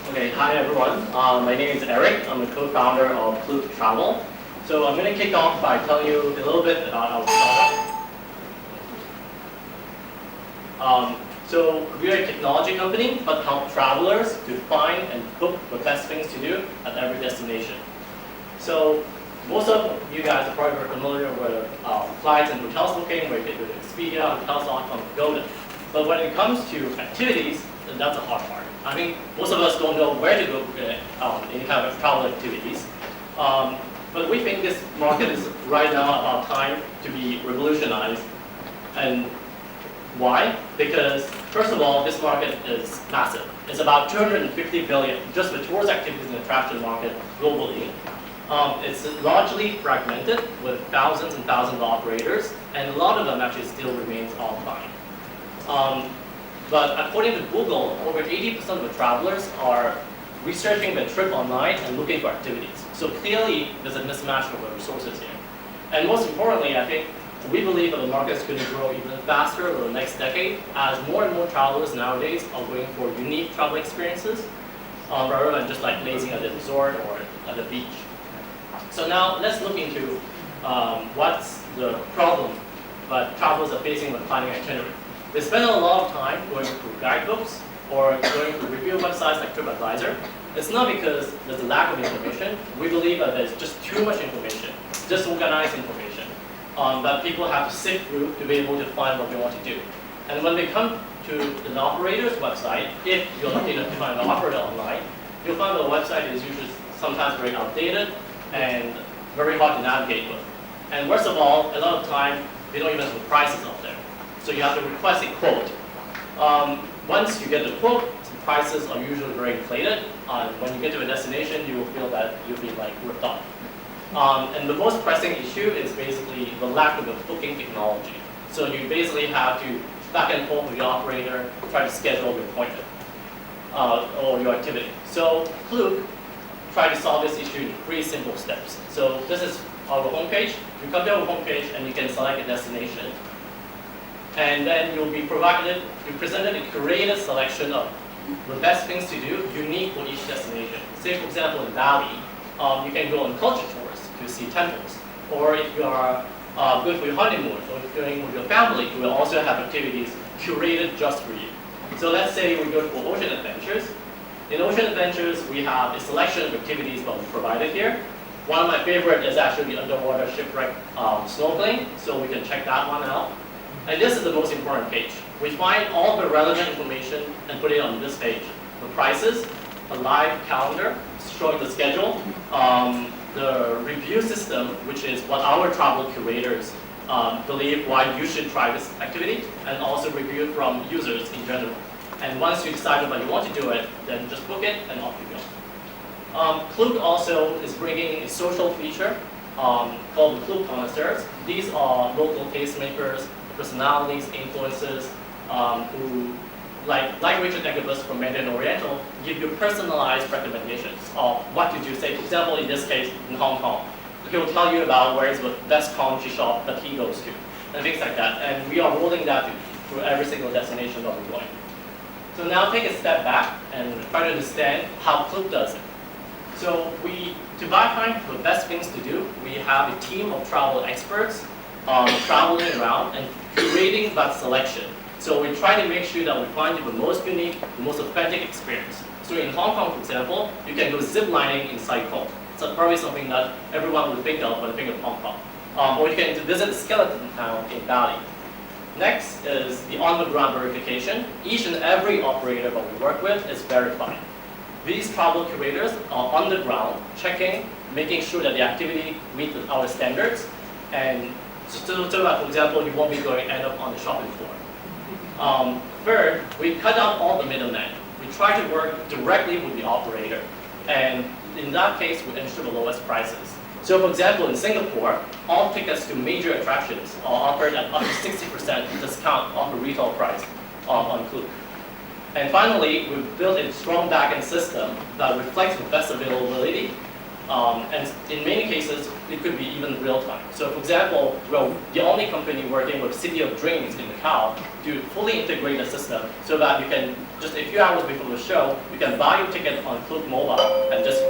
Okay, hi everyone. My name is Eric. I'm the co-founder of Klook Travel. So I'm going to kick off by telling you a little bit about our startup. So we're a technology company, but help travelers to find and book the best things to do at every destination. So most of you guys are probably very familiar with flights and hotels booking, where you can go to Expedia, hotels.com, Golden. But when it comes to activities, then that's a hard part. I mean, most of us don't know where to go any kind of travel activities. But we think this market is right now about time to be revolutionized. And why? Because first of all, this market is massive. It's about 250 billion just the tourist activities and attraction market globally. It's largely fragmented with thousands and thousands of operators, and a lot of them actually still remains offline. But according to Google, over 80% of the travelers are researching the trip online and looking for activities. So clearly, there's a mismatch of the resources here. And most importantly, I think we believe that the market is going to grow even faster over the next decade as more and more travelers nowadays are going for unique travel experiences rather than just like lazing at the resort or at the beach. So now let's look into what's the problem that travelers are facing when planning itinerary. They spend a lot of time going through guidebooks or going through review websites like TripAdvisor. It's not because there's a lack of information. We believe that there's just too much information, disorganized information, that people have to sift through to be able to find what they want to do. And when they come to an operator's website, if you're lucky enough to find an operator online, you'll find that the website is usually sometimes very outdated and very hard to navigate with. And worst of all, a lot of time, they don't even have the prices out there. So you have to request a quote. Once you get the quote, the prices are usually very inflated. When you get to a destination, you will feel that you'll be like ripped off. And the most pressing issue is basically the lack of a booking technology. So you basically have to back and forth with the operator, try to schedule your appointment or your activity. So Klook tried to solve this issue in 3 simple steps. So this is our homepage. You come to our homepage and you can select a destination. And then you'll be presented a curated selection of the best things to do, unique for each destination. Say, for example, in Bali, you can go on culture tours to see temples. Or if you are going for your honeymoon, or if you're going with your family, we will also have activities curated just for you. So let's say we go for ocean adventures. In ocean adventures, we have a selection of activities that we provided here. One of my favorite is actually the underwater shipwreck snorkeling, so we can check that one out. And this is the most important page. We find all the relevant information and put it on this page. The prices, a live calendar showing the schedule, the review system, which is what our travel curators believe why you should try this activity, and also review from users in general. And once you decide that you want to do it, then just book it and off you go. Klook also is bringing a social feature called the Klook Connoisseurs. These are local tastemakers, personalities, influences, who, like Richard Eggebus from Mandarin Oriental, give you personalized recommendations of what to do. Say, for example, in this case, in Hong Kong, he will tell you about where is the best coffee shop that he goes to, and things like that. And we are rolling that through every single destination that we're going. So now take a step back and try to understand how Klook does it. So to find the best things to do, we have a team of travel experts traveling around and curating that selection. So we try to make sure that we find the most unique, the most authentic experience. So in Hong Kong, for example, you can go ziplining in Sai Kung. So probably something that everyone would think of when they think of Hong Kong. Or you can visit the skeleton town in Bali. Next is the on-the-ground verification. Each and every operator that we work with is verified. These travel curators are on the ground, checking, making sure that the activity meets our standards, and so that, for example, you won't be going to end up on the shopping floor. Third, we cut out all the middlemen. We try to work directly with the operator, and in that case, we ensure the lowest prices. So, for example, in Singapore, all tickets to major attractions are offered at up to 60% discount off the retail price on Klook. And finally, we've built a strong backend system that reflects the best availability And in many cases, it could be even real time. So for example, we're the only company working with City of Dreams in Macau to fully integrate the system so that you can, just a few hours before the show, you can buy your ticket on Klook mobile and just